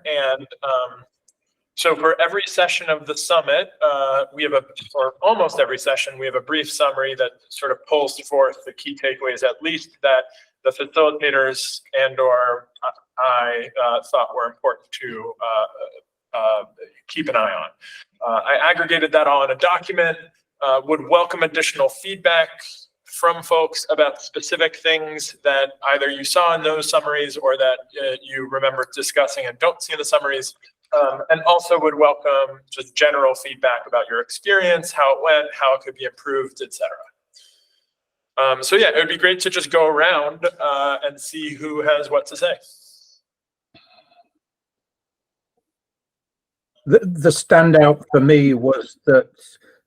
And so for every session of the summit, we have or almost every session, we have a brief summary that sort of pulls forth the key takeaways, at least that the facilitators and/or I thought were important to keep an eye on. I aggregated that all in a document, would welcome additional feedback from folks about specific things that either you saw in those summaries or that you remember discussing and don't see in the summaries. And also would welcome just general feedback about your experience, how it went, how it could be improved, etc. So yeah, it would be great to just go around and see who has what to say. The standout for me was that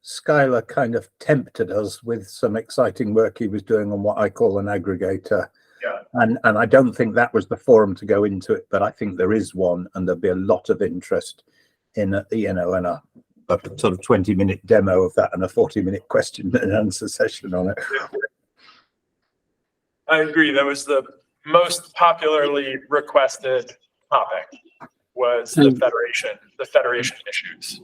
Skylar kind of tempted us with some exciting work he was doing on what I call an aggregator. Yeah. And I don't think that was the forum to go into it, but I think there is one, and there'll be a lot of interest in a, in a sort of 20-minute demo of that and a 40-minute question and answer session on it. I agree. That was the most popularly requested topic, was the federation issues.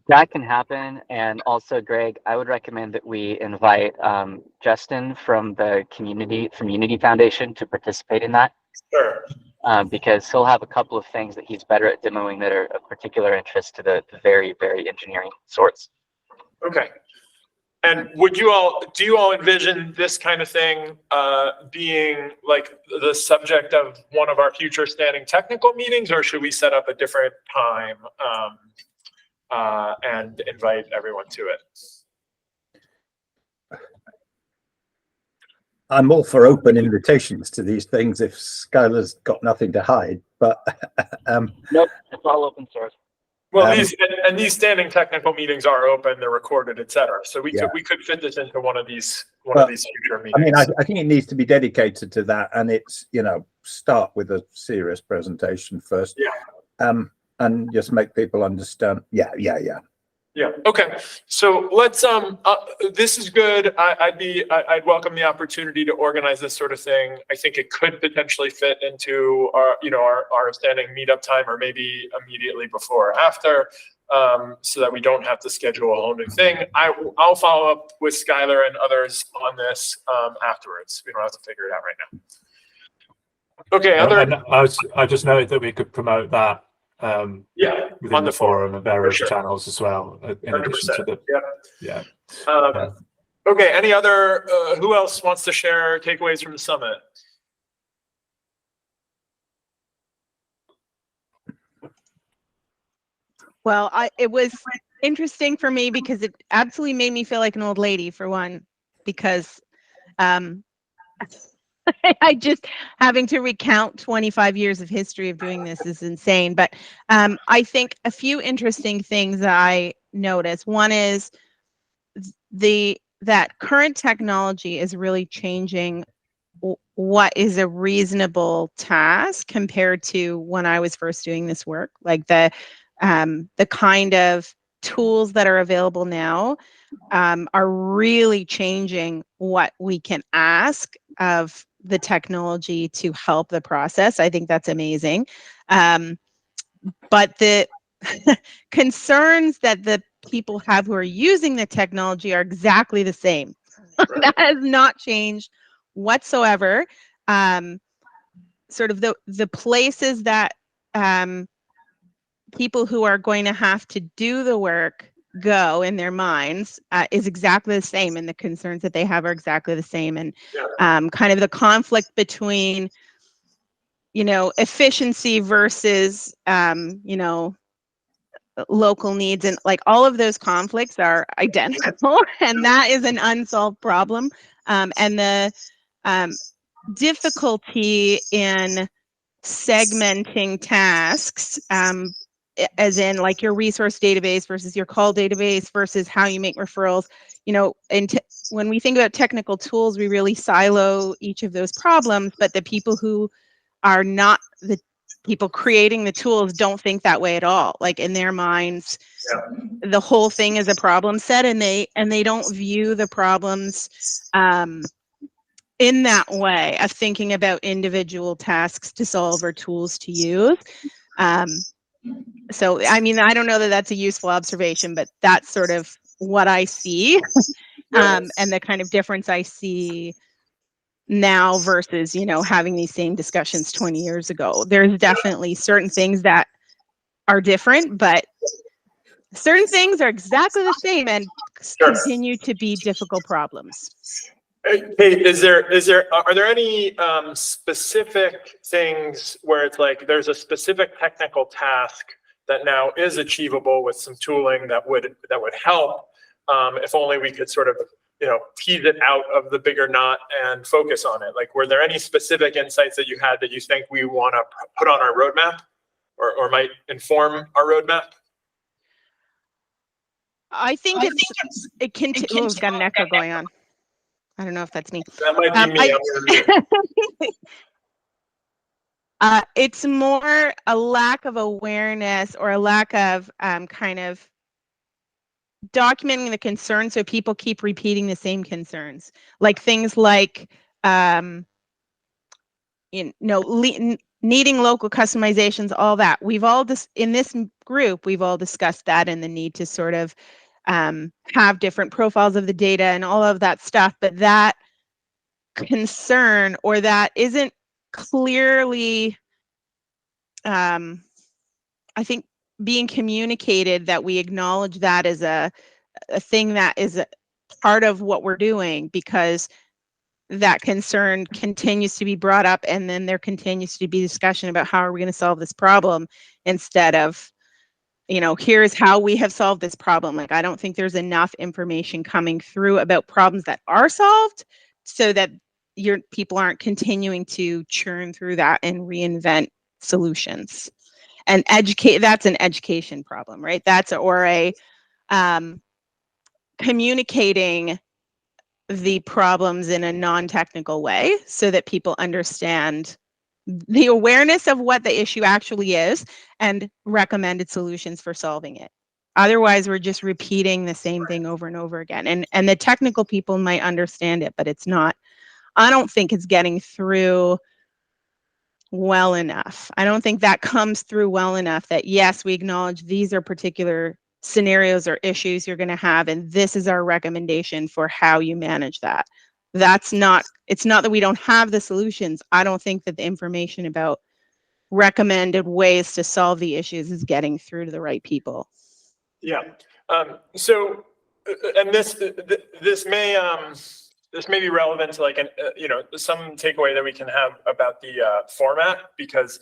That can happen. And also, Greg, I would recommend that we invite Justin from the Community Foundation to participate in that. Sure. Because he'll have a couple of things that he's better at demoing that are of particular interest to the very, very engineering sorts. Okay. And do you all envision this kind of thing being like the subject of one of our future standing technical meetings, or should we set up a different time and invite everyone to it? I'm all for open invitations to these things if Skylar's got nothing to hide, but nope, it's all open source. Well, these standing technical meetings are open, they're recorded, etc. So we could fit this into one of these future meetings. I mean, I think it needs to be dedicated to that, and it's, you know, start with a serious presentation first. Yeah. And just make people understand. Yeah. Okay. So let's this is good. I'd welcome the opportunity to organize this sort of thing. I think it could potentially fit into our standing meetup time, or maybe immediately before or after, so that we don't have to schedule a whole new thing. I'll follow up with Skylar and others on this afterwards. We don't have to figure it out right now. Okay. I just noted that we could promote that within on the forum and various channels as well, in 100%. addition to the Okay, any other who else wants to share takeaways from the summit? Well, it was interesting for me because it absolutely made me feel like an old lady, for one, because I just having to recount 25 years of history of doing this is insane. But I think a few interesting things that I noticed. One is that current technology is really changing what is a reasonable task compared to when I was first doing this work. Like the kind of tools that are available now are really changing what we can ask of the technology to help the process. I think that's amazing. But the concerns that the people have who are using the technology are exactly the same. That has not changed whatsoever. Sort of the places that people who are going to have to do the work go in their minds is exactly the same, and the concerns that they have are exactly the same, and kind of the conflict between efficiency versus local needs, and like all of those conflicts are identical, and that is an unsolved problem, and the difficulty in segmenting tasks, as in like your resource database versus your call database versus how you make referrals. And when we think about technical tools, we really silo each of those problems, but the people who are not the people creating the tools don't think that way at all. Like in their minds, the whole thing is a problem set, and they don't view the problems in that way of thinking about individual tasks to solve or tools to use. So, I mean, I don't know that that's a useful observation, but that's sort of what I see, and the kind of difference I see now versus, you know, having these same discussions 20 years ago. There's definitely certain things that are different, but certain things are exactly the same and continue to be difficult problems. Kate, are there any specific things where it's like there's a specific technical task that now is achievable with some tooling that would help, if only we could sort of, you know, tease it out of the bigger knot and focus on it? Like, were there any specific insights that you had that you think we want to put on our roadmap or might inform our roadmap? I think we've got an echo going on. I don't know if that's me. That might be me. It's more a lack of awareness or a lack of kind of documenting the concerns, so people keep repeating the same concerns, like things like you know, needing local customizations, all that. We've all in this group, we've all discussed that and the need to sort of have different profiles of the data and all of that stuff, but that concern or that isn't clearly, I think, being communicated, that we acknowledge that as a thing that is a part of what we're doing, because that concern continues to be brought up, and then there continues to be discussion about how are we going to solve this problem, instead of, you know, here's how we have solved this problem. Like, I don't think there's enough information coming through about problems that are solved, so that people aren't continuing to churn through that and reinvent solutions and educate. That's an education problem, right? That's a communicating the problems in a non-technical way so that people understand the awareness of what the issue actually is and recommended solutions for solving it. Otherwise, we're just repeating the same thing over and over again. And the technical people might understand it, but it's not, I don't think it's getting through well enough. I don't think that comes through well enough, that yes, we acknowledge these are particular scenarios or issues you're going to have, and this is our recommendation for how you manage that. It's not that we don't have the solutions. I don't think that the information about recommended ways to solve the issues is getting through to the right people. Yeah. So, and this may be relevant to like you know, some takeaway that we can have about the format, because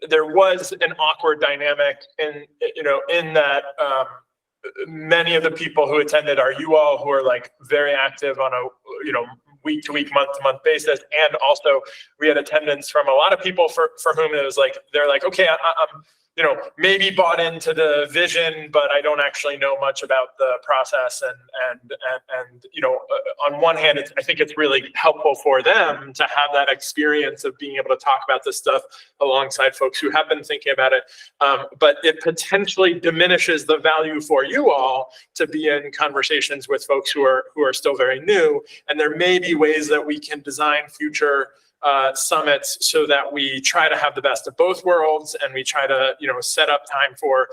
there was an awkward dynamic in that many of the people who attended are you all who are like very active on a week to week, month to month basis, and also we had attendance from a lot of people for whom it was like they're like, okay, I'm maybe bought into the vision, but I don't actually know much about the process. And on one hand, I think it's really helpful for them to have that experience of being able to talk about this stuff alongside folks who have been thinking about it. But it potentially diminishes the value for you all to be in conversations with folks who are still very new. And there may be ways that we can design future summits so that we try to have the best of both worlds, and we try to set up time for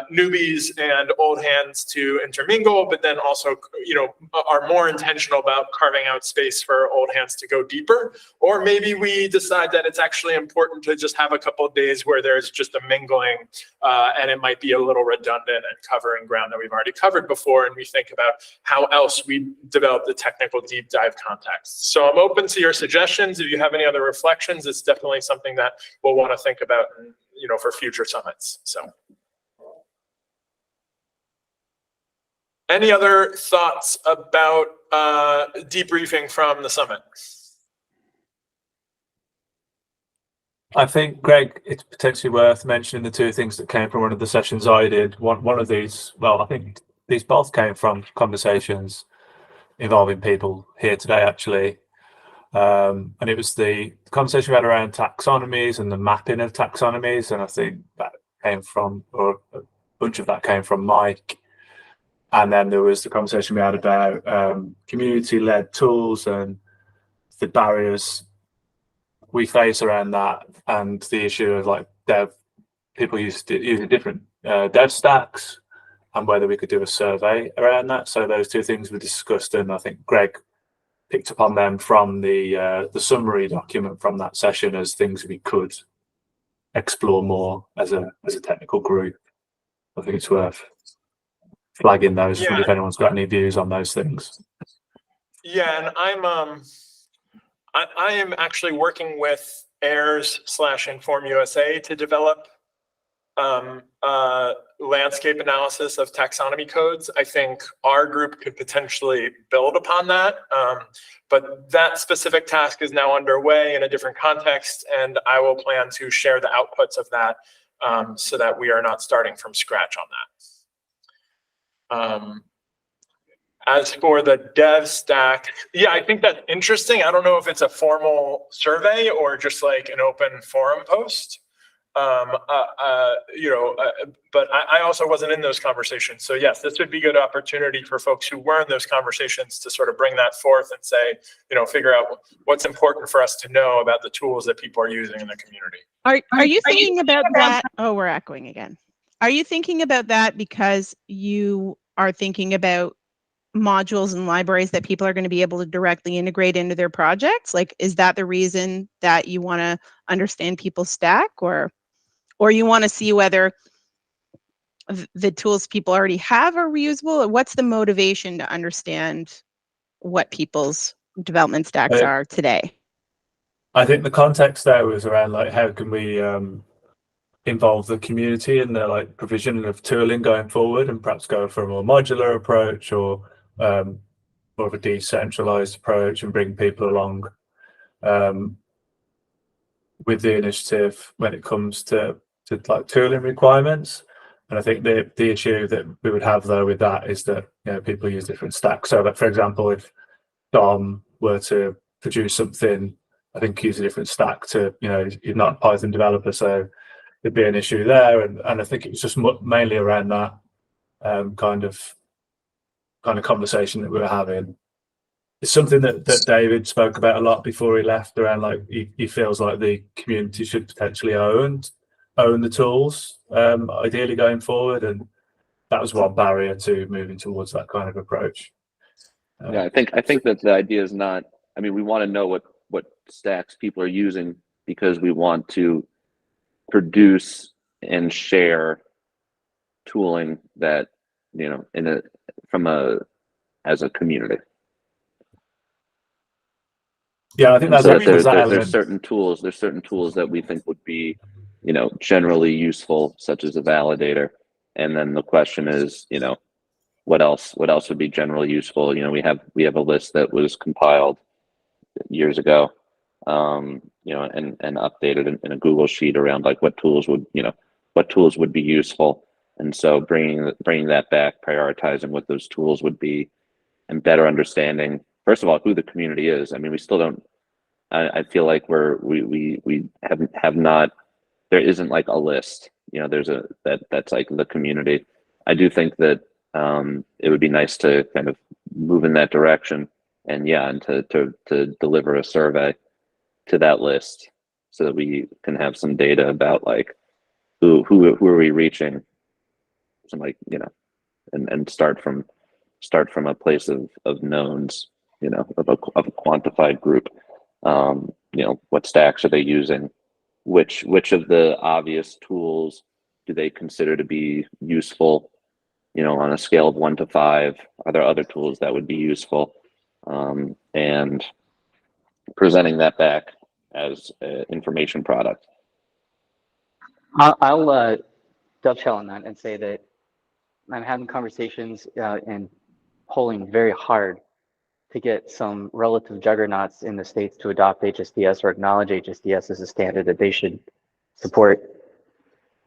newbies and old hands to intermingle, but then also are more intentional about carving out space for old hands to go deeper. Or maybe we decide that it's actually important to just have a couple of days where there's just a mingling, and it might be a little redundant and covering ground that we've already covered before, and we think about how else we develop the technical deep dive context. So I'm open to your suggestions. If you have any other reflections, it's definitely something that we'll want to think about for future summits. So. Any other thoughts about debriefing from the summit? I think, Greg, it's potentially worth mentioning the two things that came from one of the sessions I did. One of these, well, I think these both came from conversations involving people here today, actually. And it was the conversation we had around taxonomies and the mapping of taxonomies. And I think that came from, or a bunch of that came from Mike. And then there was the conversation we had about community-led tools and the barriers we face around that, and the issue of like dev people using different dev stacks, and whether we could do a survey around that. So those two things were discussed, and I think Greg picked up on them from the summary document from that session as things we could explore more as a technical group. I think it's worth flagging those if anyone's got any views on those things. Yeah, and I am actually working with AIRS/Inform USA to develop landscape analysis of taxonomy codes. I think our group could potentially build upon that, but that specific task is now underway in a different context, and I will plan to share the outputs of that so that we are not starting from scratch on that. As for the dev stack, yeah, I think that's interesting. I don't know if it's a formal survey or just like an open forum post. But I also wasn't in those conversations. So yes, this would be a good opportunity for folks who were in those conversations to sort of bring that forth and say, figure out what's important for us to know about the tools that people are using in the community. Are you thinking about that? Oh, we're echoing again. Are you thinking about that because you are thinking about modules and libraries that people are going to be able to directly integrate into their projects? Like, is that the reason that you want to understand people's stack, or you want to see whether the tools people already have are reusable? Or what's the motivation to understand what people's development stacks are today? I think the context there was around like how can we involve the community in the like provision of tooling going forward, and perhaps go for a more modular approach or more of a decentralized approach, and bring people along with the initiative when it comes to like tooling requirements. And I think the issue that we would have though with that is that people use different stacks. So that, for example, if Dom were to produce something, I think use a different stack to, you're not a Python developer, so there'd be an issue there. And I think it was just mainly around that kind of conversation that we were having. It's something that David spoke about a lot before he left, around like he feels like the community should potentially own the tools, ideally going forward, and that was one barrier to moving towards that kind of approach. Yeah, I think that the idea is not. I mean, we want to know what stacks people are using because we want to produce and share tooling that as a community. Yeah, I think that's so there's certain tools. There's certain tools that we think would be, generally useful, such as a validator. And then the question is, what else would be generally useful? We have a list that was compiled years ago, and updated in a Google sheet around like what tools would be useful. And so bringing that back, prioritizing what those tools would be, and better understanding, first of all, who the community is. I mean, we still don't. I feel like we have not. There isn't like a list. There's that's like the community. I do think that it would be nice to kind of move in that direction, and to deliver a survey to that list so that we can have some data about like who are we reaching, some like and start from a place of knowns, of a quantified group. What stacks are they using? Which of the obvious tools do they consider to be useful? On a scale of 1 to 5, are there other tools that would be useful? And presenting that back as an information product. I'll dovetail on that and say that I'm having conversations and polling very hard to get some relative juggernauts in the States to adopt HSDS or acknowledge HSDS as a standard that they should support.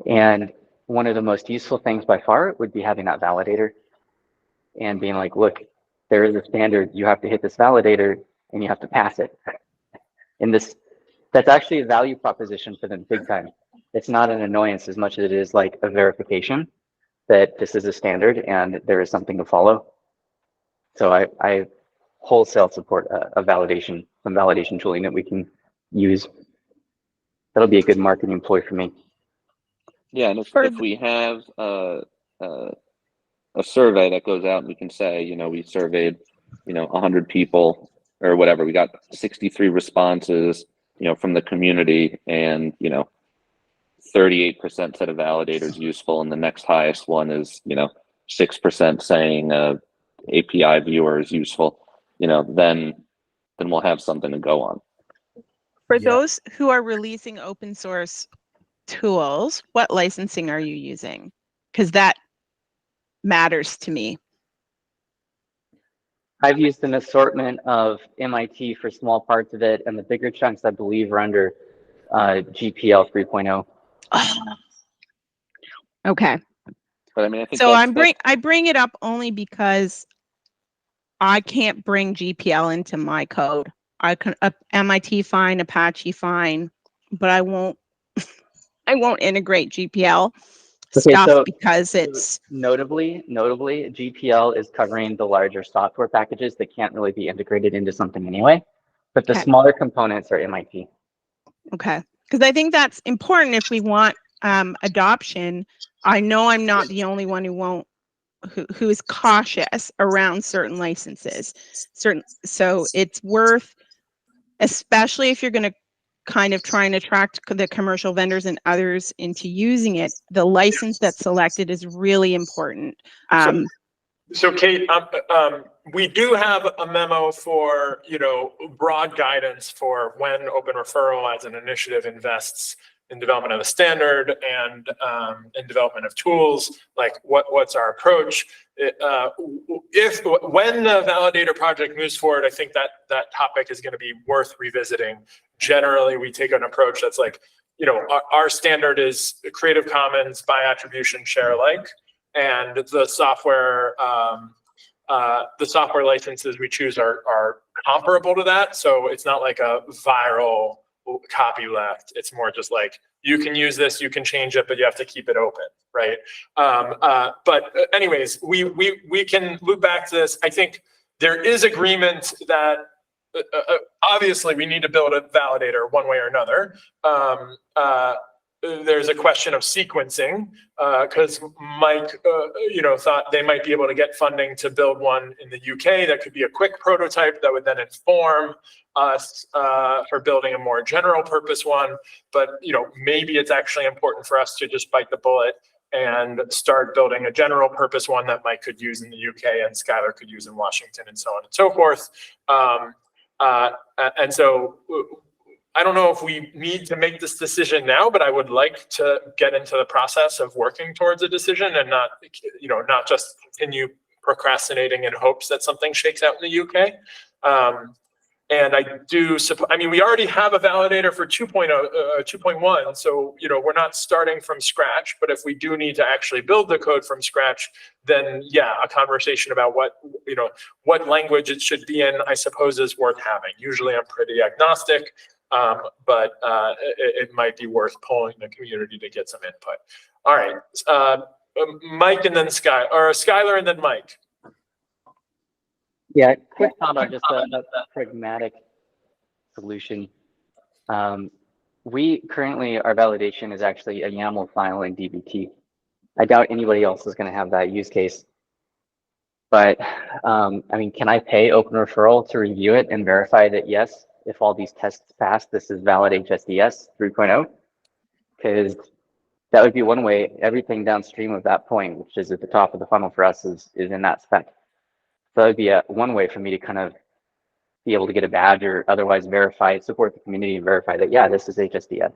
And one of the most useful things by far would be having that validator and being like, look, there is a standard, you have to hit this validator and you have to pass it. And that's actually a value proposition for them big time. It's not an annoyance as much as it is like a verification that this is a standard and there is something to follow. So I wholesale support some validation tooling that we can use. That'll be a good marketing ploy for me. Yeah, and For if we have a survey that goes out and we can say, you know, we surveyed, you know, 100 people or whatever, we got 63 responses, you know, from the community, and, you know, 38% said a validator is useful, and the next highest one is, you know, 6% saying API viewer is useful, you know, then we'll have something to go on. For Yeah. those who are releasing open source tools, what licensing are you using? Because that matters to me. I've used an assortment of MIT for small parts of it, and the bigger chunks, I believe, are under GPL 3.0. Okay. But I mean, I think So that's I bring it up only because I can't bring GPL into my code. I can MIT fine, Apache fine, but I won't integrate GPL Okay, stuff so- because it's Notably, GPL is covering the larger software packages that can't really be integrated into something anyway, but the Okay. smaller components are MIT. okay. Because I think that's important if we want adoption. I know I'm not the only one who is cautious around certain licenses. So it's worth, especially if you're going to kind of try and attract the commercial vendors and others into using it, the license that's selected is really important. So Kate, we do have a memo for, you know, broad guidance for when Open Referral as an initiative invests in development of the standard and in development of tools, like what's our approach. When the validator project moves forward, I think that topic is going to be worth revisiting. Generally, we take an approach that's like, you know, our standard is Creative Commons by attribution share alike, and the software licenses we choose are comparable to that. So it's not like a viral copyleft. It's more just like, you can use this, you can change it, but you have to keep it open, right? But anyways, we can loop back to this. I think there is agreement that obviously we need to build a validator one way or another. There's a question of sequencing because Mike, you know, thought they might be able to get funding to build one in the UK that could be a quick prototype that would then inform us for building a more general purpose one. But, you know, maybe it's actually important for us to just bite the bullet and start building a general purpose one that Mike could use in the UK and Skylar could use in Washington and so on and so forth. And so I don't know if we need to make this decision now, but I would like to get into the process of working towards a decision and not, you know, not just continue procrastinating in hopes that something shakes out in the UK. And I mean, we already have a validator for 2.1. So, you know, we're not starting from scratch, but if we do need to actually build the code from scratch, then yeah, a conversation about what language it should be in, I suppose, is worth having. Usually I'm pretty agnostic. But it might be worth polling the community to get some input. All right, Mike and then Skylar and then Mike. Yeah, quick thought on just a pragmatic solution. We currently, our validation is actually a YAML file in DBT. I doubt anybody else is going to have that use case. But I mean, can I pay Open Referral to review it and verify that yes, if all these tests pass, this is valid HSDS 3.0? Because that would be one way. Everything downstream of that point, which is at the top of the funnel for us, is in that spec. So that would be one way for me to kind of be able to get a badge or otherwise verify, support the community and verify that, yeah, this is HSDS.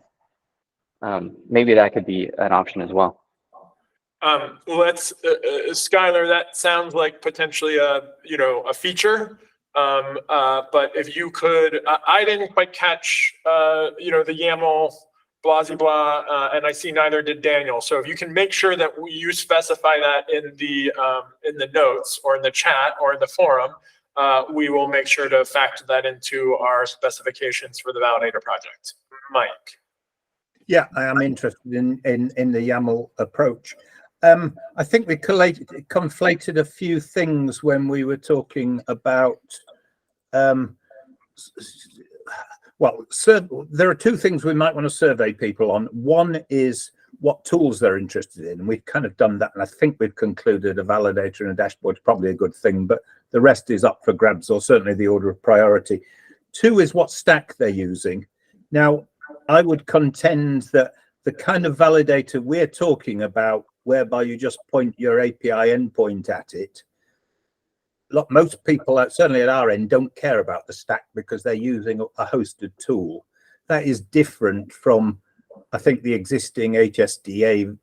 Maybe that could be an option as well. Skylar, that sounds like potentially a feature. But if you could, I didn't quite catch, the YAML blah, blah, and I see neither did Daniel. So if you can make sure that you specify that in the notes or in the chat or in the forum, we will make sure to factor that into our specifications for the validator project. Mike. Yeah, I am interested in the YAML approach. I think we conflated a few things when we were talking about, well, there are two things we might want to survey people on. One is what tools they're interested in. And we've kind of done that. And I think we've concluded a validator and a dashboard is probably a good thing, but the rest is up for grabs, or certainly the order of priority. 2 is what stack they're using. Now, I would contend that the kind of validator we're talking about, whereby you just point your API endpoint at it, most people, certainly at our end, don't care about the stack because they're using a hosted tool. That is different from, I think, the existing HSDA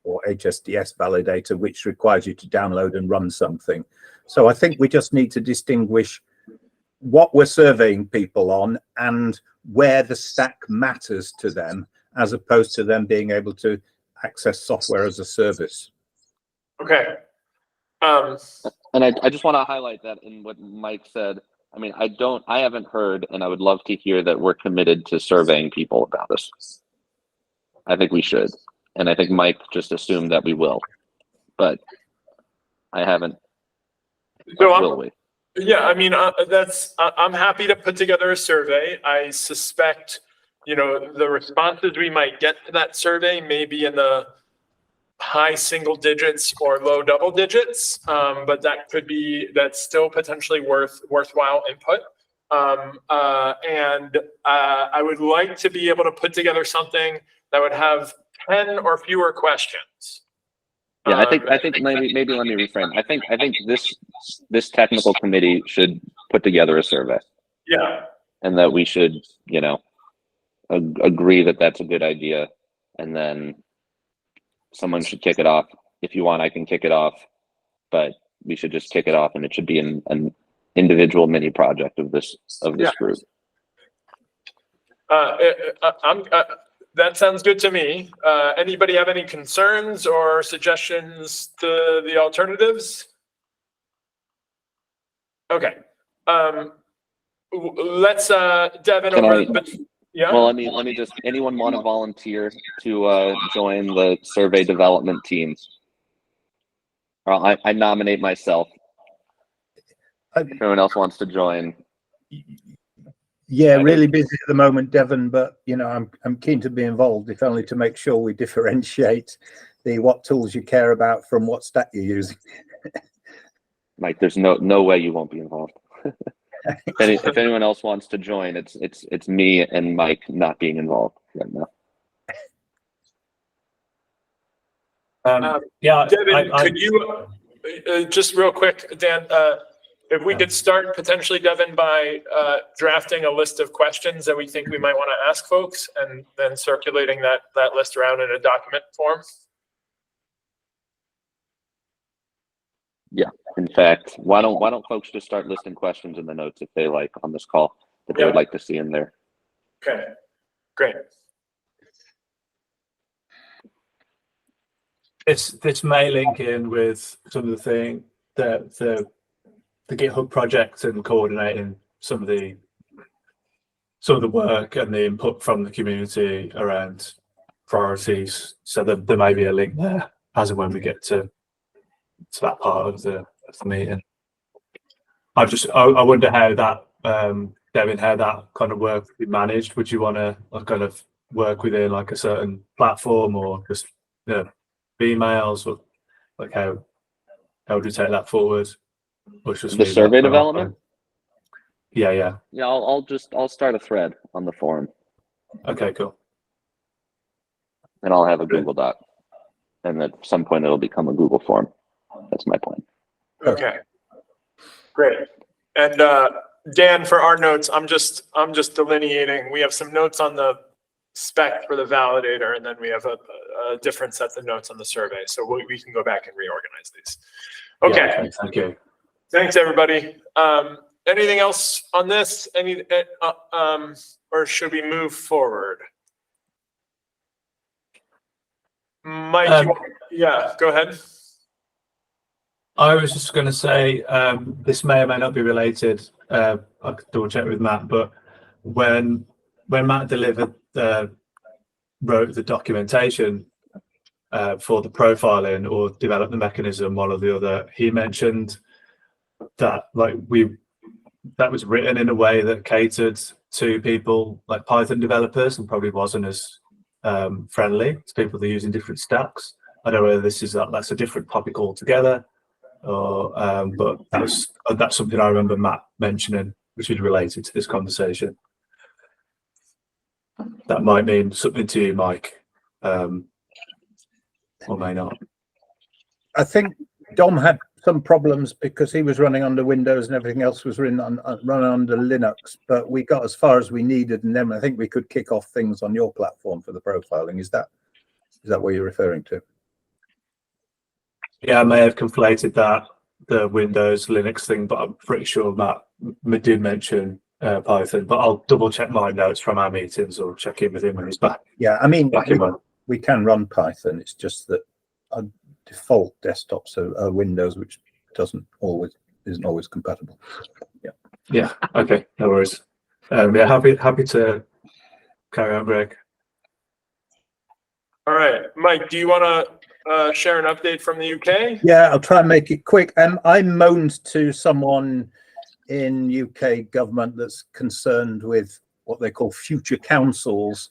or HSDS validator, which requires you to download and run something. So I think we just need to distinguish what we're surveying people on and where the stack matters to them, as opposed to them being able to access software as a service. Okay. And I just want to highlight that in what Mike said. I mean, I haven't heard, and I would love to hear that we're committed to surveying people about this. I think we should. And I think Mike just assumed that we will, but I haven't. So will we? Yeah, I mean, I'm happy to put together a survey. I suspect, the responses we might get to that survey may be in the high single digits or low double digits, but that's still potentially worthwhile input. And I would like to be able to put together something that would have 10 or fewer questions. Yeah, I think maybe let me reframe. I think this technical committee should put together a survey. Yeah. And that we should, agree that that's a good idea, and then someone should kick it off. If you want, I can kick it off, but we should just kick it off, and it should be an individual mini project of this group. That sounds good to me. Anybody have any concerns or suggestions to the alternatives? Okay. Let's Devin yeah. Well, let me just, anyone want to volunteer to join the survey development team? I nominate myself. If anyone else wants to join. Yeah, really busy at the moment, Devin, but I'm keen to be involved, if only to make sure we differentiate what tools you care about from what stack you're using. Mike, there's no way you won't be involved. If anyone else wants to join, it's me and Mike not being involved right now. Yeah, Devin, could you just real quick, Dan? If we could start potentially, Devin, by drafting a list of questions that we think we might want to ask folks, and then circulating that list around in a document form. Yeah. In fact, why don't folks just start listing questions in the notes if they like on this call that they would like to see in there? Okay. Great. This may link in with some of the GitHub project and coordinating some of the work and the input from the community around priorities. So there may be a link there as and when we get to that part of the meeting. I wonder how that Devin, how that kind of work would be managed. Would you want to kind of work within like a certain platform, or just emails, or like how would you take that forward? The survey development? Yeah. I'll start a thread on the forum. Okay, cool. And I'll have a Google Doc. And at some point it'll become a Google form. That's my plan. Okay. Great. And Dan, for our notes, I'm just delineating. We have some notes on the spec for the validator, and then we have a different set of notes on the survey. So we can go back and reorganize these. Okay. Yeah, thank you. Thanks, everybody. Anything else on this? Or should we move forward? Mike, go ahead. I was just going to say, this may or may not be related. I could double check with Matt, but when Matt wrote the documentation for the profiling or developed the mechanism, one or the other, he mentioned that that was written in a way that catered to people like Python developers, and probably wasn't as friendly to people that are using different stacks. I don't know whether this is that's a different topic altogether, or but that's something I remember Matt mentioning, which is related to this conversation. That might mean something to you, Mike, or may not. I think Dom had some problems because he was running under Windows and everything else was running under Linux, but we got as far as we needed, and then I think we could kick off things on your platform for the profiling. Is that what you're referring to? Yeah, I may have conflated the Windows Linux thing, but I'm pretty sure Matt did mention Python. But I'll double check my notes from our meetings or check in with him when he's back. Yeah, I mean, back in one. we can run Python. It's just that our default desktops are Windows, which isn't always compatible. Yeah. Yeah. Okay. No worries. Yeah. Happy to carry on, Greg. All right, Mike, do you want to share an update from the UK? Yeah, I'll try and make it quick. I moaned to someone in UK government that's concerned with what they call future councils,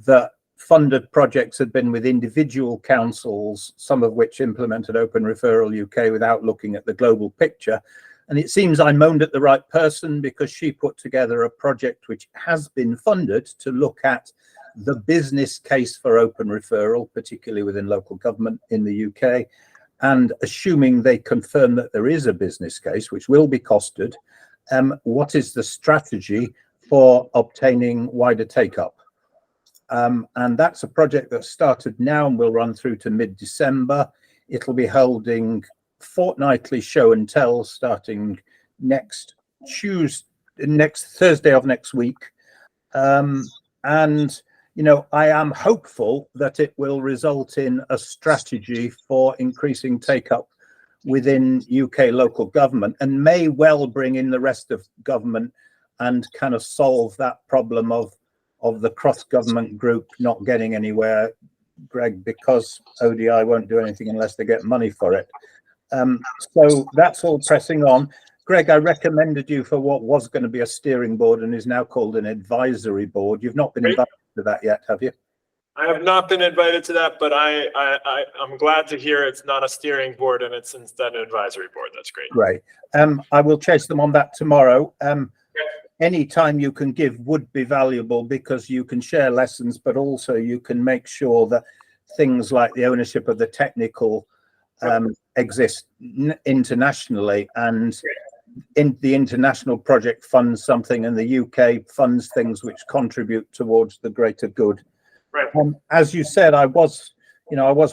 that funded projects had been with individual councils, some of which implemented Open Referral UK without looking at the global picture. And it seems I moaned at the right person, because she put together a project which has been funded to look at the business case for Open Referral, particularly within local government in the UK. And assuming they confirm that there is a business case, which will be costed, what is the strategy for obtaining wider take-up? And that's a project that started now and will run through to mid-December. It'll be holding fortnightly show and tell starting next Thursday of next week. And I am hopeful that it will result in a strategy for increasing take-up within UK local government, and may well bring in the rest of government and kind of solve that problem of the cross-government group not getting anywhere, Greg, because ODI won't do anything unless they get money for it. So that's all pressing on. Greg, I recommended you for what was going to be a steering board and is now called an advisory board. You've not been invited to that yet, have you? I have not been invited to that, but I'm glad to hear it's not a steering board and it's instead an advisory board. That's great. Great. I will chase them on that tomorrow. Any time you can give would be valuable, because you can share lessons, but also you can make sure that things like the ownership of the technical exist internationally, and in the international project funds something and the UK funds things which contribute towards the greater good. Right. As you said, I was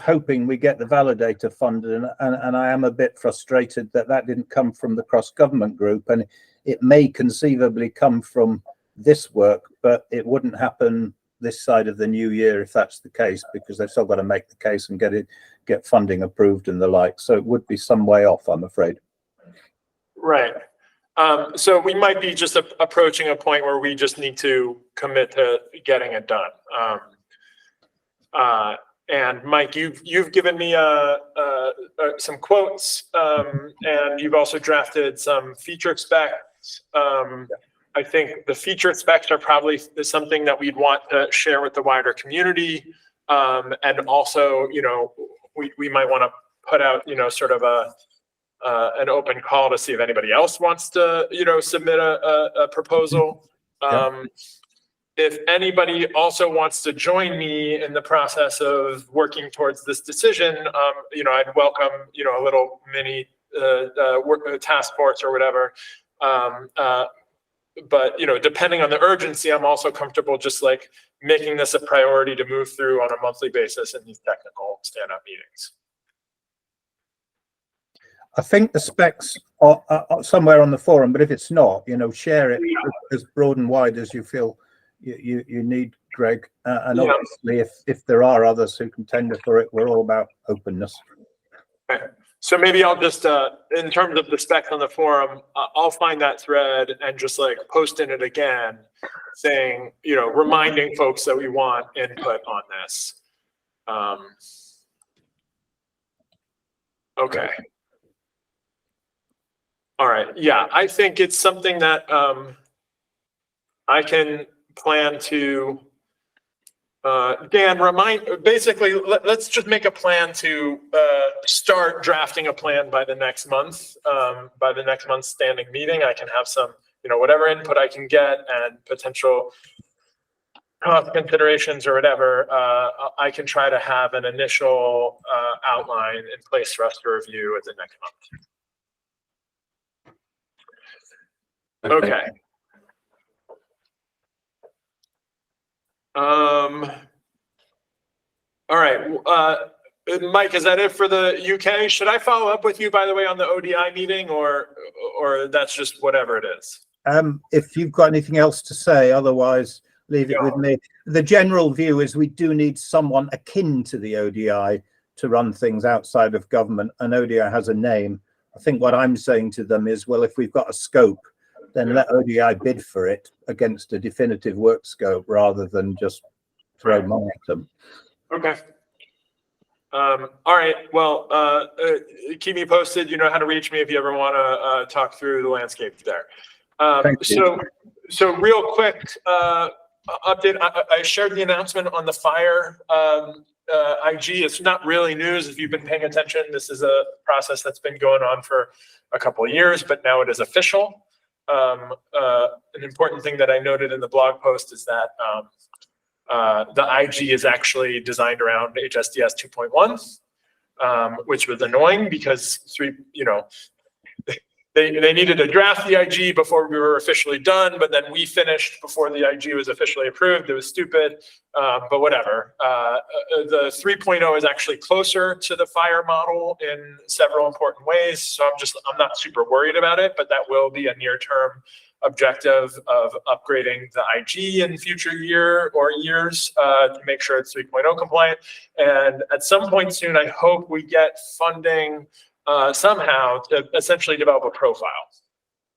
hoping we get the validator funded, and I am a bit frustrated that didn't come from the cross-government group, and it may conceivably come from this work, but it wouldn't happen this side of the new year if that's the case, because they've still got to make the case and get funding approved and the like. So it would be some way off, I'm afraid. Right. So we might be just approaching a point where we just need to commit to getting it done. And Mike, you've given me some quotes, and you've also drafted some feature specs. I think the feature specs are probably something that we'd want to share with the wider community, and also, we might want to put out, sort of an open call to see if anybody else wants to, submit a proposal. If anybody also wants to join me in the process of working towards this decision, I'd welcome, a little mini task force or whatever. But, depending on the urgency, I'm also comfortable just like making this a priority to move through on a monthly basis in these technical stand-up meetings. I think the specs are somewhere on the forum, but if it's not, share it as broad and wide as you feel you need, Greg. And obviously, if there are others who can tender for it, we're all about openness. Okay. So maybe I'll just, in terms of the specs on the forum, I'll find that thread and just like post in it again, saying, reminding folks that we want input on this. Okay. All right. Yeah, I think it's something that I can plan to Dan, let's just make a plan to start drafting a plan by the next month. By the next month's standing meeting, I can have some, whatever input I can get and potential cost considerations or whatever. I can try to have an initial outline in place for us to review at the next month. Okay. All right. Mike, is that it for the UK? Should I follow up with you, by the way, on the ODI meeting, or that's just whatever it is? If you've got anything else to say, otherwise leave it with me. The general view is we do need someone akin to the ODI to run things outside of government, and ODI has a name. I think what I'm saying to them is, well, if we've got a scope, then let ODI bid for it against a definitive work scope rather than just throw money at them. Okay. All right. Well, keep me posted. You know how to reach me if you ever want to talk through the landscape there. So real quick update. I shared the announcement on the fire IG. It's not really news if you've been paying attention. This is a process that's been going on for a couple of years, but now it is official. An important thing that I noted in the blog post is that the IG is actually designed around HSDS 2.1, which was annoying because they needed to draft the IG before we were officially done, but then we finished before the IG was officially approved. It was stupid, but whatever. The 3.0 is actually closer to the fire model in several important ways, so I'm not super worried about it, but that will be a near-term objective of upgrading the IG in future year or years to make sure it's 3.0 compliant. And at some point soon, I hope we get funding somehow to essentially develop a profile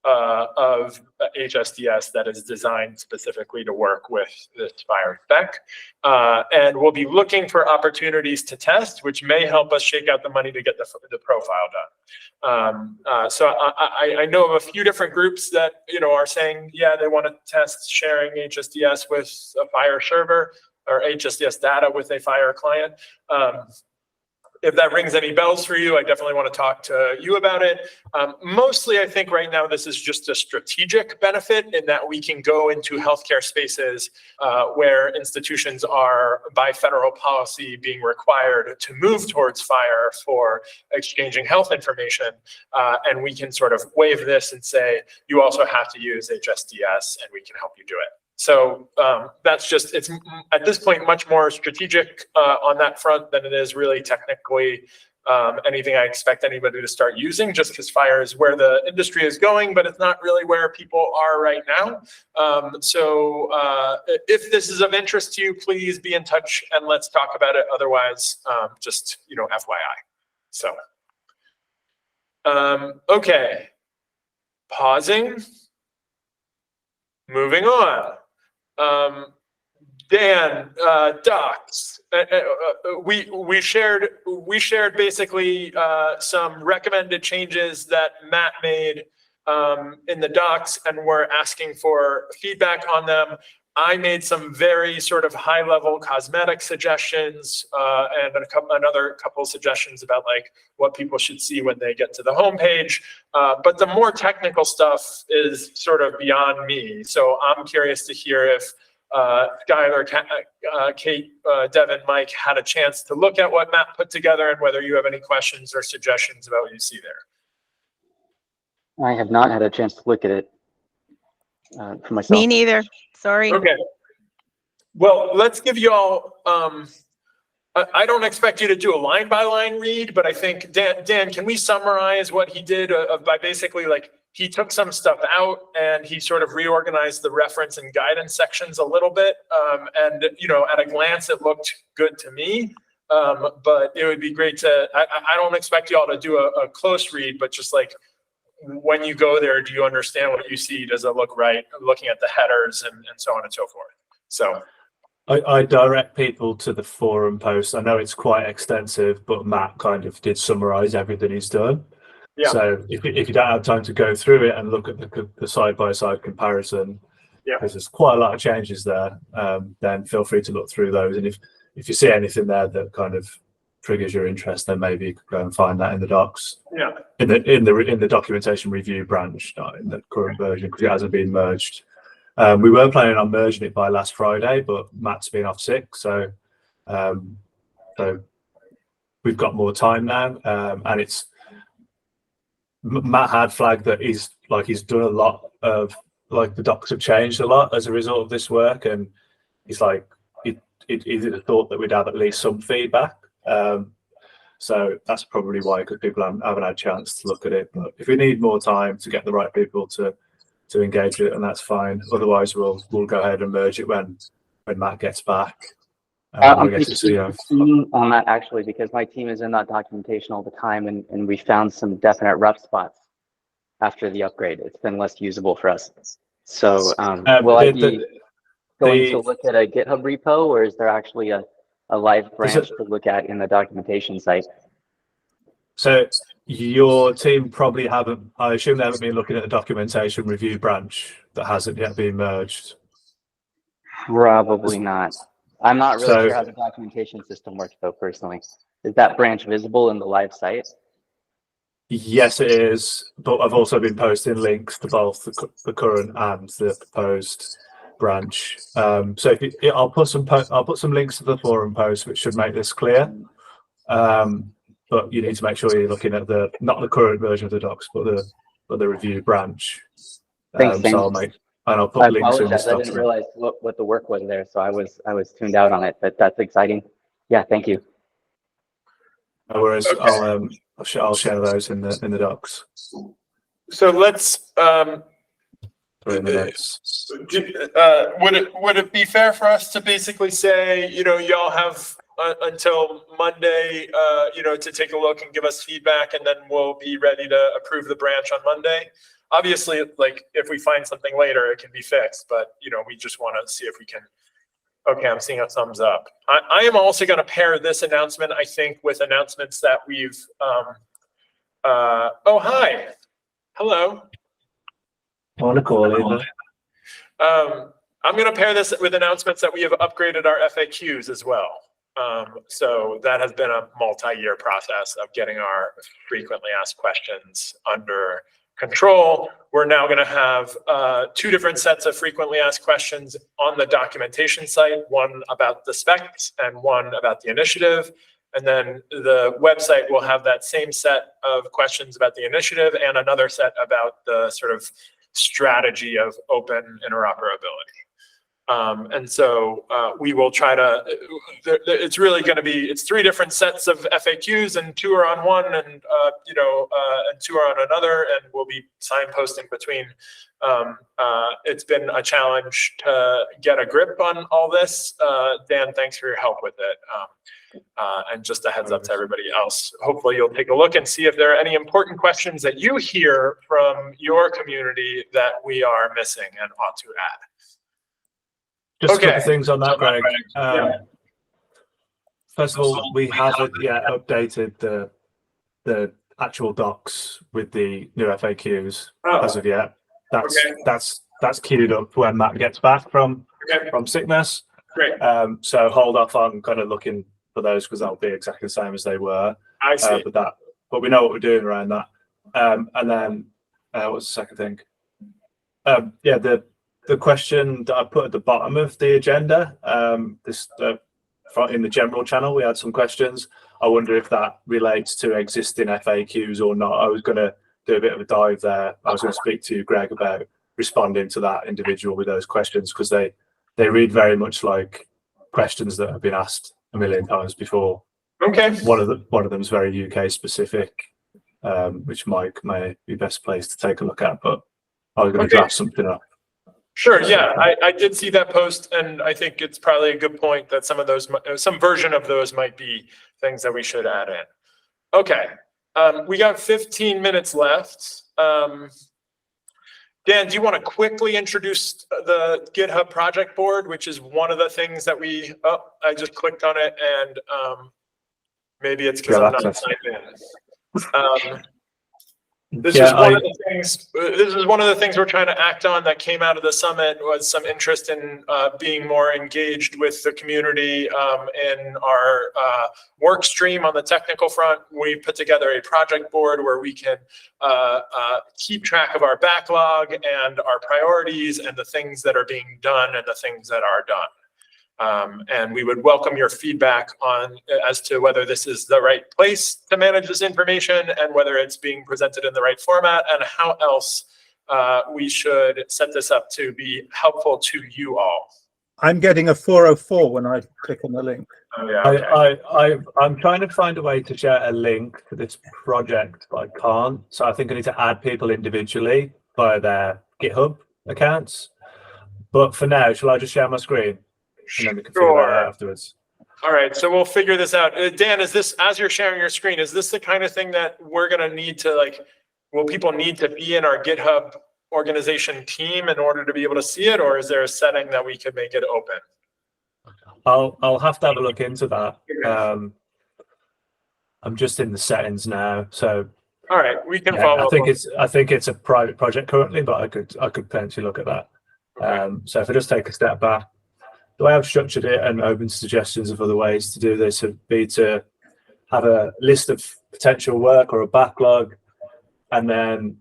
of HSDS that is designed specifically to work with this fire spec. And we'll be looking for opportunities to test, which may help us shake out the money to get the profile done. So I know of a few different groups that are saying, yeah, they want to test sharing HSDS with a fire server or HSDS data with a fire client. If that rings any bells for you, I definitely want to talk to you about it. Mostly, I think right now this is just a strategic benefit in that we can go into healthcare spaces where institutions are, by federal policy, being required to move towards fire for exchanging health information. And we can sort of waive this and say, you also have to use HSDS and we can help you do it. So that's just, it's at this point much more strategic on that front than it is really technically anything I expect anybody to start using, just because fire is where the industry is going, but it's not really where people are right now. So if this is of interest to you, please be in touch and let's talk about it. Otherwise, just, FYI. So, okay, pausing, moving on. Dan, docs. We shared basically some recommended changes that Matt made in the docs, and we're asking for feedback on them. I made some very sort of high-level cosmetic suggestions and another couple suggestions about like what people should see when they get to the homepage. But the more technical stuff is sort of beyond me. So I'm curious to hear if Skylar, Kate, Devin, Mike had a chance to look at what Matt put together and whether you have any questions or suggestions about what you see there. I have not had a chance to look at it for myself. Me neither. Sorry. Okay. Well, let's give you all, I don't expect you to do a line by line read, but I think Dan, can we summarize what he did by basically like, he took some stuff out and he sort of reorganized the reference and guidance sections a little bit. And, at a glance, it looked good to me. But it would be great to, I don't expect you all to do a close read, but just like, when you go there, do you understand what you see? Does it look right? Looking at the headers and so on and so forth. So I direct people to the forum post. I know it's quite extensive, but Matt kind of did summarize everything he's done. Yeah. So if you don't have time to go through it and look at the side-by-side comparison, Yeah. because there's quite a lot of changes there. Then feel free to look through those, and if you see anything there that kind of triggers your interest, then maybe you could go and find that in the docs. Yeah. In the documentation review branch, not in the current version, because it hasn't been merged. We were planning on merging it by last Friday, but Matt's been off sick, so we've got more time now, and it's Matt had flagged that he's done a lot of, like, the docs have changed a lot as a result of this work, and he's like he'd have thought that we'd have at least some feedback. So that's probably why, because people haven't had a chance to look at it. But if we need more time to get the right people to engage with it, and that's fine. Otherwise, we'll go ahead and merge it when Matt gets back. I'm I guess it's, you know, keen on that, actually, because my team is in that documentation all the time, and we found some definite rough spots after the upgrade. It's been less usable for us. So will I be going to look at a GitHub repo, or is there actually a live branch to look at in the documentation site? So your team probably haven't, I assume they haven't been looking at the documentation review branch that hasn't yet been merged. Probably not. I'm not really sure how the documentation system works, though, personally. Is that branch visible in the live site? Yes, it is, but I've also been posting links to both the current and the proposed branch. So I'll put some links to the forum post, which should make this clear. But you need to make sure you're looking at not the current version of the docs, but the review branch. Thanks, so I'll put links in the stuff. I didn't realize what the work was there, so I was tuned out on it. But that's exciting. Yeah, thank you. No worries. Okay. I'll share those in the docs. So let's 3 minutes. Would it be fair for us to basically say, y'all have until Monday, to take a look and give us feedback, and then we'll be ready to approve the branch on Monday? Obviously, like, if we find something later, it can be fixed, but we just want to see if we can. Okay, I'm seeing a thumbs up. I am also going to pair this announcement, I think, with announcements that we've. Oh, hi. Hello. Want to call in? I'm going to pair this with announcements that we have upgraded our FAQs as well. So that has been a multi-year process of getting our frequently asked questions under control. We're now going to have 2 different sets of frequently asked questions on the documentation site, one about the specs and one about the initiative. And then the website will have that same set of questions about the initiative and another set about the sort of strategy of open interoperability. And so we will try to, it's really going to be, it's 3 different sets of FAQs, and 2 are on one, and, and 2 are on another, and we'll be signposting between. It's been a challenge to get a grip on all this. Dan, thanks for your help with it. And just a heads up to everybody else, hopefully you'll take a look and see if there are any important questions that you hear from your community that we are missing and ought to add. Just a couple of things on that, Greg. First of all, we haven't yet updated the actual docs with the new FAQs as of yet. That's queued up when Matt gets back from sickness. Great. So hold off on kind of looking for those, because that'll be exactly the same as they were. I see. But we know what we're doing around that. And then what's the second thing? The question that I put at the bottom of the agenda, in the general channel, we had some questions. I wonder if that relates to existing FAQs or not. I was going to do a bit of a dive there. I was going to speak to you, Greg, about responding to that individual with those questions, because they read very much like questions that have been asked a million times before. Okay. One of them is very UK specific, which Mike may be best placed to take a look at. But I was going to draft something up. Sure. Yeah, I did see that post, and I think it's probably a good point that some version of those might be things that we should add in. Okay. We got 15 minutes left. Dan, do you want to quickly introduce the GitHub project board, which is one of the things that I just clicked on it, and maybe it's because I'm not signed in. This Yeah, is one of the things. This is one of the things we're trying to act on that came out of the summit was some interest in being more engaged with the community in our work stream on the technical front. We put together a project board where we can keep track of our backlog and our priorities and the things that are being done and the things that are done. And we would welcome your feedback on as to whether this is the right place to manage this information and whether it's being presented in the right format and how else we should set this up to be helpful to you all. I'm getting a 404 when I click on the link. Oh, yeah, okay. I'm trying to find a way to share a link to this project, but I can't. So I think I need to add people individually via their GitHub accounts. But for now, shall I just share my screen? And then we can figure that out afterwards. All right, so we'll figure this out. Dan, is this, as you're sharing your screen, is this the kind of thing that we're gonna need to like, will people need to be in our GitHub organization team in order to be able to see it? Or is there a setting that we could make it open? I'll have to have a look into that. I'm just in the settings now, so. All right, we can Yeah, follow. I think it's a private project currently, but I could potentially look at that. So if I just take a step back, the way I've structured it and open suggestions of other ways to do this would be to have a list of potential work or a backlog, and then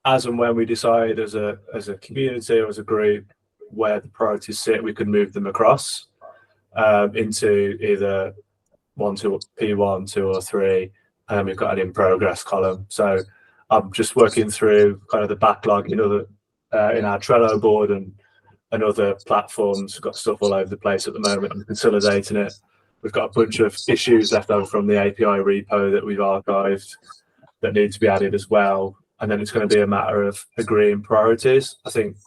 as and when we decide as a community or as a group where the priorities sit, we can move them across into either P1, 2, or 3, and then we've got an in progress column. So I'm just working through kind of the backlog in our Trello board and other platforms. We've got stuff all over the place at the moment. I'm consolidating it. We've got a bunch of issues left over from the API repo that we've archived that need to be added as well. And then it's going to be a matter of agreeing priorities. I think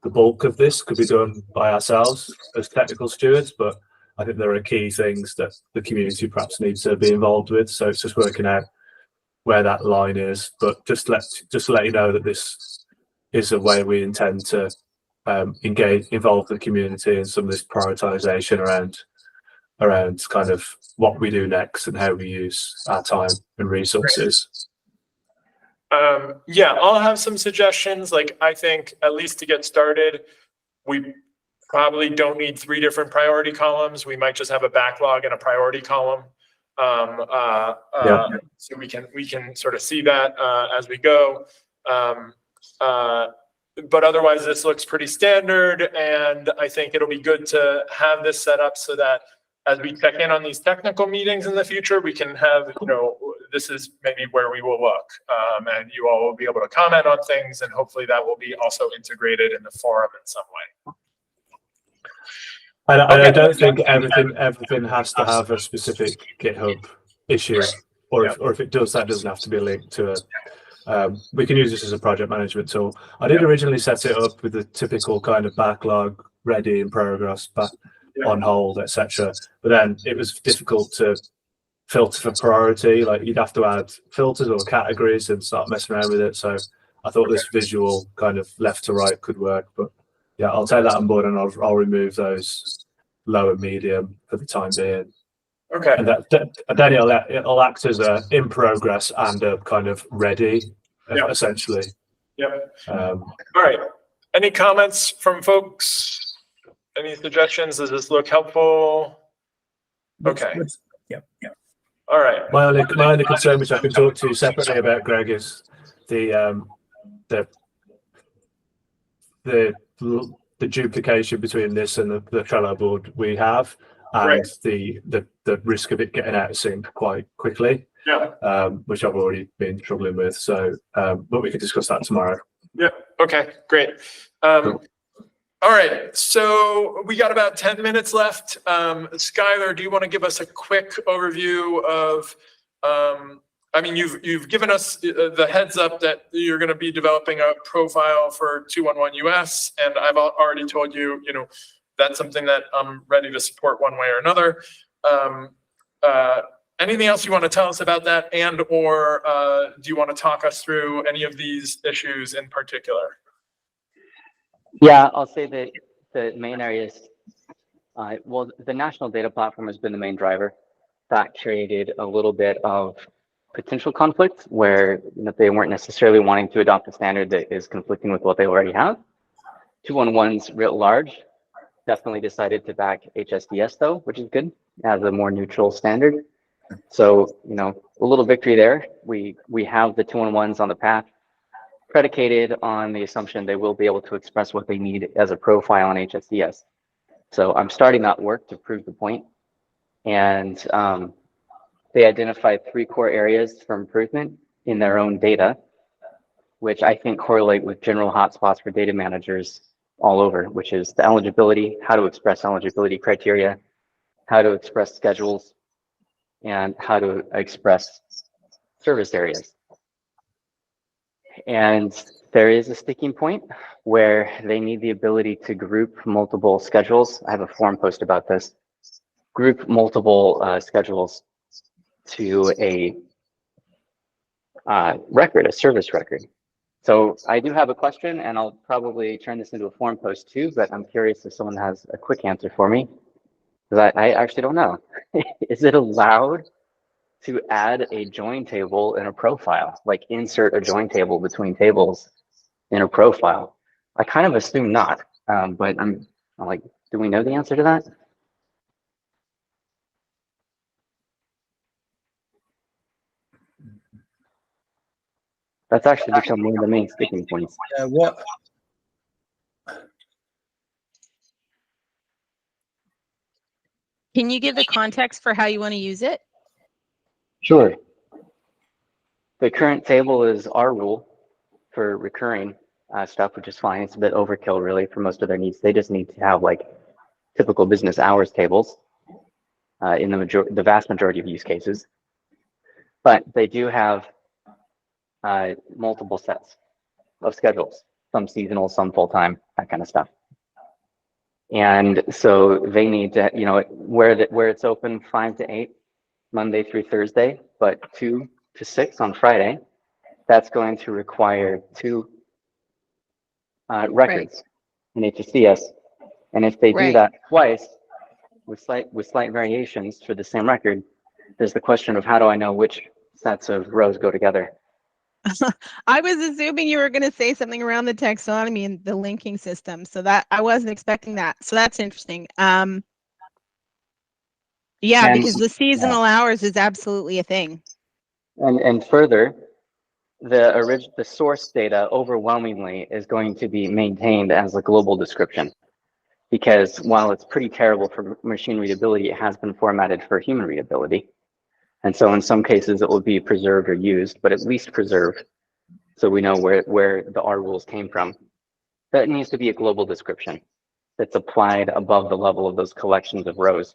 the bulk of this could be done by ourselves as technical stewards, but I think there are key things that the community perhaps needs to be involved with. So it's just working out where that line is. But just to let you know that this is a way we intend to involve the community in some of this prioritization around kind of what we do next and how we use our time and resources. Yeah, I'll have some suggestions. Like, I think at least to get started, we probably don't need 3 different priority columns. We might just have a backlog and a priority column. So we can sort of see that as we go. But otherwise, this looks pretty standard, and I think it'll be good to have this set up so that as we check in on these technical meetings in the future, we can have, this is maybe where we will look, and you all will be able to comment on things, and hopefully that will be also integrated in the forum in some way. I don't think everything has to have a specific GitHub issue, or if it does, that doesn't have to be linked to we can use this as a project management tool. I did originally set it up with the typical kind of backlog, ready, in progress, but on hold, etc. But then it was difficult to filter for priority. Like, you'd have to add filters or categories and start messing around with it. So I thought this visual kind of left to right could work. But yeah, I'll take that on board, and I'll remove those low and medium for the time being. Okay. And then it'll act as a in progress and a kind of ready, essentially. Yep. All right. Any comments from folks? Any suggestions? Does this look helpful? Okay. Yep. All right. My only concern, which I can talk to you separately about, Greg, is the duplication between this and the Trello board we have, and the risk of it getting out of sync quite quickly, which I've already been struggling with. So, but we can discuss that tomorrow. Yeah. Okay. Great. Cool. All right. So we got about 10 minutes left. Skylar, do you want to give us a quick overview of? I mean, you've given us the heads up that you're going to be developing a profile for 211 US, and I've already told you, that's something that I'm ready to support one way or another. Anything else you want to tell us about that, or do you want to talk us through any of these issues in particular? Yeah, I'll say that the main areas, well, the national data platform has been the main driver. That created a little bit of potential conflict where they weren't necessarily wanting to adopt a standard that is conflicting with what they already have. 211s writ large definitely decided to back HSDS though, which is good, as a more neutral standard. So, a little victory there. We have the 211s on the path, predicated on the assumption they will be able to express what they need as a profile on HSDS. So I'm starting that work to prove the point. And they identified 3 core areas for improvement in their own data, which I think correlate with general hotspots for data managers all over, which is the eligibility, how to express eligibility criteria, how to express schedules, and how to express service areas. And there is a sticking point where they need the ability to group multiple schedules. I have a forum post about this. Group multiple schedules to a record, a service record. So I do have a question, and I'll probably turn this into a forum post too, but I'm curious if someone has a quick answer for me, because I actually don't know. Is it allowed to add a join table in a profile, like insert a join table between tables in a profile? I kind of assume not, but I'm like, do we know the answer to that? That's actually become one of the main sticking points. What? Can you give the context for how you want to use it? Sure. The current table is our rule for recurring stuff, which is fine. It's a bit overkill, really, for most of their needs. They just need to have like typical business hours tables in the vast majority of use cases. But they do have multiple sets of schedules, some seasonal, some full-time, that kind of stuff. And so they need to, where it's open 5 to 8, Monday through Thursday, but 2 to 6 on Friday, that's going to require 2 records in HSDS. And if they do that twice with slight variations for the same record, there's the question of how do I know which sets of rows go together? I was assuming you were going to say something around the taxonomy and the linking system, so that I wasn't expecting that. So that's interesting. Yeah, because the seasonal hours is absolutely a thing. And further, the source data overwhelmingly is going to be maintained as a global description, because while it's pretty terrible for machine readability, it has been formatted for human readability. And so in some cases it will be preserved or used, but at least preserved, so we know where the R rules came from. That needs to be a global description that's applied above the level of those collections of rows.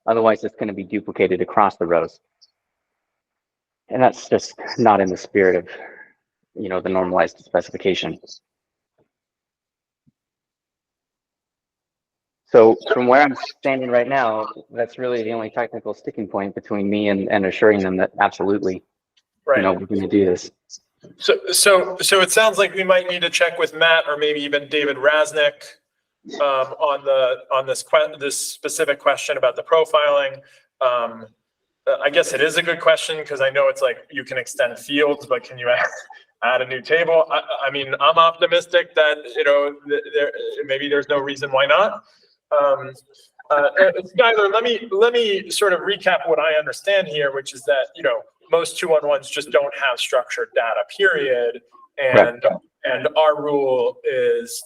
Otherwise, it's going to be duplicated across the rows. And that's just not in the spirit of, the normalized specification. So from where I'm standing right now, that's really the only technical sticking point between me and assuring them that absolutely, we're going to do this. So it sounds like we might need to check with Matt or maybe even David Raznick on this specific question about the profiling. I guess it is a good question, because I know it's like you can extend fields, but can you add a new table? I mean, I'm optimistic that maybe there's no reason why not. Skylar, let me sort of recap what I understand here, which is that most 211s just don't have structured data, period, and our rule is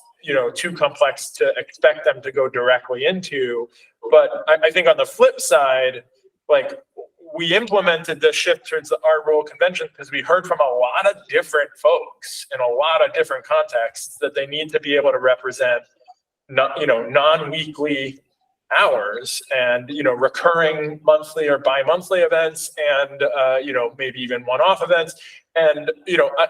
too complex to expect them to go directly into. But I think on the flip side, like, we implemented the shift towards the R rule convention because we heard from a lot of different folks in a lot of different contexts that they need to be able to represent non-weekly hours and recurring monthly or bi-monthly events and maybe even one-off events. And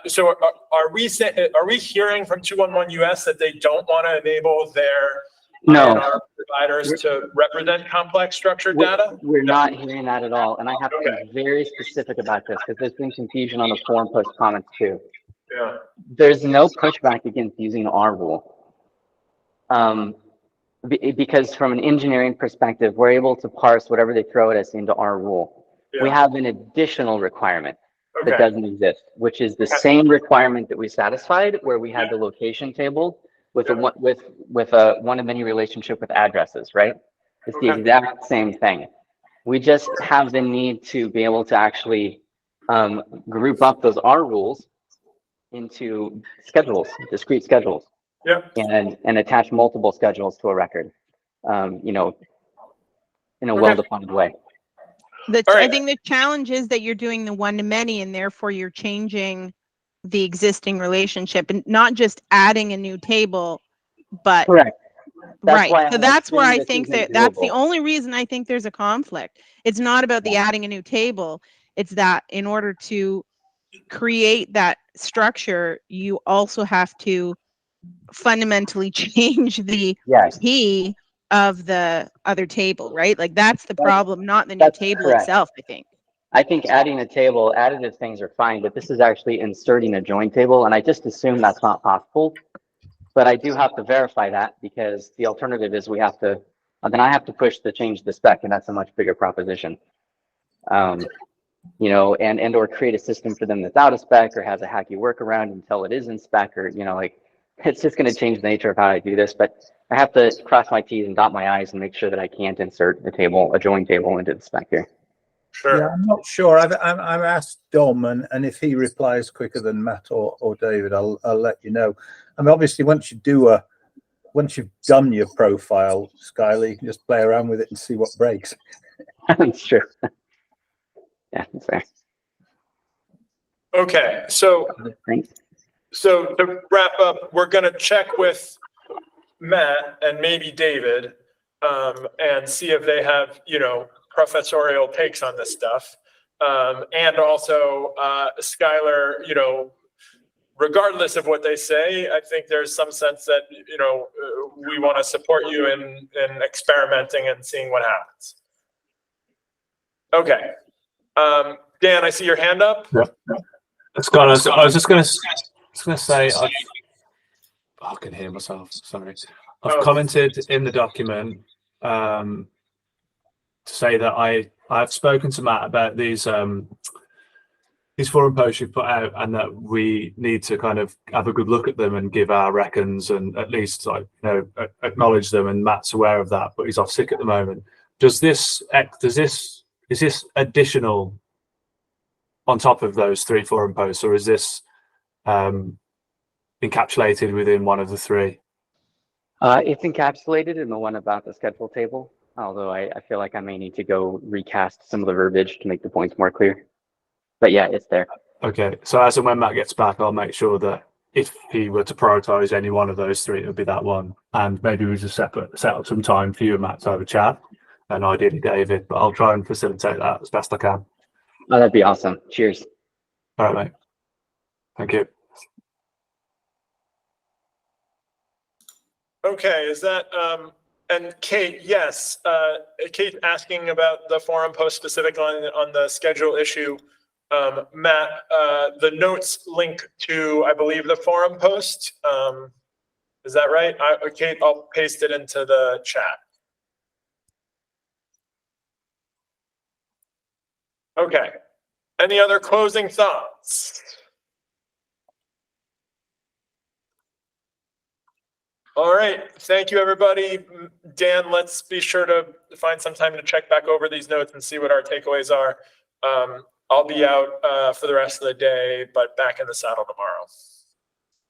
so are we hearing from 211 US that they don't want to enable their INR providers to represent complex structured data? We're not hearing that at all. And I have to be very specific about this, because there's been confusion on the forum post comments too. Yeah. There's no pushback against using our rule. Because from an engineering perspective, we're able to parse whatever they throw at us into our rule. We Yeah. have an additional requirement that Okay. doesn't exist, which is the same requirement that we satisfied where we had the location table with a one of many relationship with addresses, right? It's the Okay. exact same thing. We just have the need to be able to actually group up those R rules into schedules, discrete schedules, Yeah. and attach multiple schedules to a record, you know, in a Okay. well-defined way. All I right. think the challenge is that you're doing the one-to-many, and therefore you're changing the existing relationship and not just adding a new table, but Correct. That's right. why So I'm that's where assuming I this think isn't that's the doable. only reason I think there's a conflict. It's not about the adding a new table. It's that in order to create that structure, you also have to fundamentally change the Yes, key of the other table, right? Like that's the That- problem, not the new that's table correct. itself, I think. I think adding a table, additive things are fine, but this is actually inserting a join table, and I just assume that's not possible. But I do have to verify that because the alternative is we have to, then I have to push to change the spec, and that's a much bigger proposition. You know, and or create a system for them that's out of spec or has a hacky workaround until it is in spec, or, you know, like it's just going to change the nature of how I do this. But I have to cross my T's and dot my I's and make sure that I can't insert a table, a join table into the spec here. Sure. Yeah, I'm not sure. I've asked Dom, and if he replies quicker than Matt or David, I'll let you know. I mean, obviously, once you've done your profile, Skylar, you can just play around with it and see what breaks. That's true. Yeah, that's fair. Okay. So Thanks. So to wrap up, we're going to check with Matt and maybe David and see if they have, you know, professorial takes on this stuff. And also Skylar, you know, regardless of what they say, I think there's some sense that, you know, we want to support you in experimenting and seeing what happens. Okay. Dan, I see your hand up. Yep. Scott, I was just going to say, I can hear myself. Sorry. I've commented in the document to say that I've spoken to Matt about these forum posts you've put out, and that we need to kind of have a good look at them and give our reckons and at least, like, you know, acknowledge them. And Matt's aware of that, but he's off sick at the moment. Is this additional on top of those 3 forum posts, or is this encapsulated within one of the 3? It's encapsulated in the one about the schedule table, although I feel like I may need to go recast some of the verbiage to make the points more clear. But yeah, it's there. Okay, so as and when Matt gets back, I'll make sure that if he were to prioritize any one of those 3, it would be that one. And maybe we just set up some time for you and Matt to have a chat, and ideally David, but I'll try and facilitate that as best I can. Oh, that'd be awesome. Cheers. All right, mate. Thank you. Okay, is that, and Kate, yes, Kate asking about the forum post specific on the schedule issue. Matt, the notes link to, I believe, the forum post. Is that right? Kate, I'll paste it into the chat. Okay. Any other closing thoughts? All right. Thank you, everybody. Dan, let's be sure to find some time to check back over these notes and see what our takeaways are. I'll be out for the rest of the day, but back in the saddle tomorrow.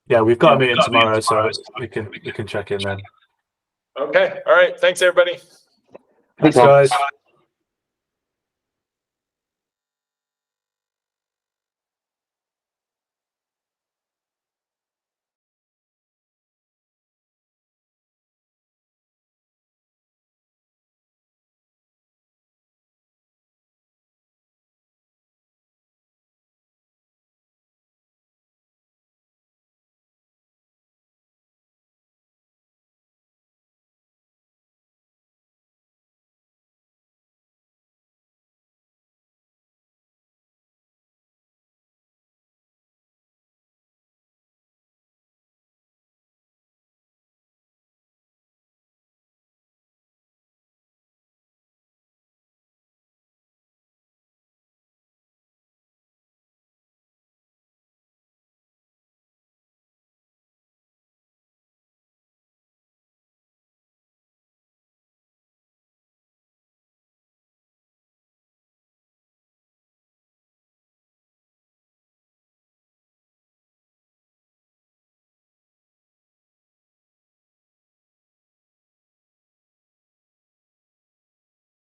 Yeah, we've got a meeting tomorrow, so we can check in then. Okay. All right. Thanks, everybody. Thanks, guys.